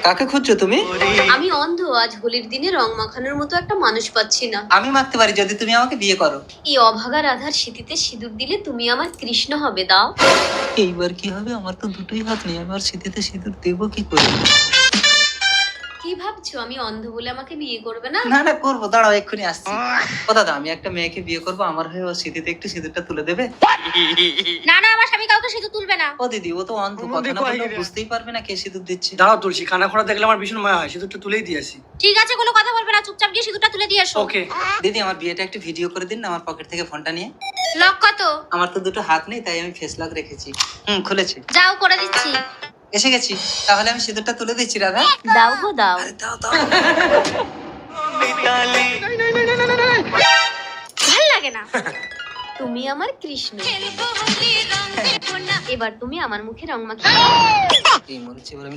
কাকে খুঁজছো তুমি? আমি অন্ধ, আজ হোলির দিনে রং মাখানোর মতো একটা মানুষ পাচ্ছি না। আমি মাখতে পারি যদি তুমি আমাকে বিয়ে করো। এই অভাগা রাধার স্মৃতিতে সিঁদুর দিলে তুমি আমার কৃষ্ণ হবে, দাও। এইবার কি হবে? আমার তো দুটোই হাত নেই, আমার স্মৃতিতে সিঁদুর দেবো কি করে? কি ভাবছো আমি অন্ধ বলে আমাকে বিয়ে করবে না? না না, করবো, দাঁড়াও, এক্ষুনি আসছি। ও দাদা, আমি একটা মেয়েকে বিয়ে করবো, আমার হয়ে ও স্মৃতিতে একটু সিঁদুরটা তুলে দেবে? না না, আমার স্বামী কাউকে সিঁদুর তুলবে না। ও দিদি, ও তো অন্ধ, কথা না বললেও বুঝতেই পারবে না কে সিঁদুর দিচ্ছে। দাঁড়াও তুলসী, কানা খোড়া দেখলে আমার ভীষণ মায়া হয়, সিঁদুরটা তুলেই দিয়েছি। ঠিক আছে, কোনো কথা বলবে না, চুপচাপ গিয়ে সিঁদুরটা তুলে দিয়ে এসো। ওকে। দিদি, আমার বিয়েটা একটু ভিডিও করে দিন না, আমার পকেট থেকে ফোনটা নিয়ে। লক কত? আমার তো দুটো হাত নেই, তাই আমি ফেস লক রেখেছি। খুলেছে। যাও, করে দিচ্ছি। এসে গেছি, তাহলে আমি সিঁদুরটা তুলে দিচ্ছি রাধা। দাও গো দাও। আরে দাও দাও। ভাল লাগে না। তুমি আমার কৃষ্ণ। এবার তুমি আমার মুখে রং মাখিয়ে এই মরেছে, এবার আমি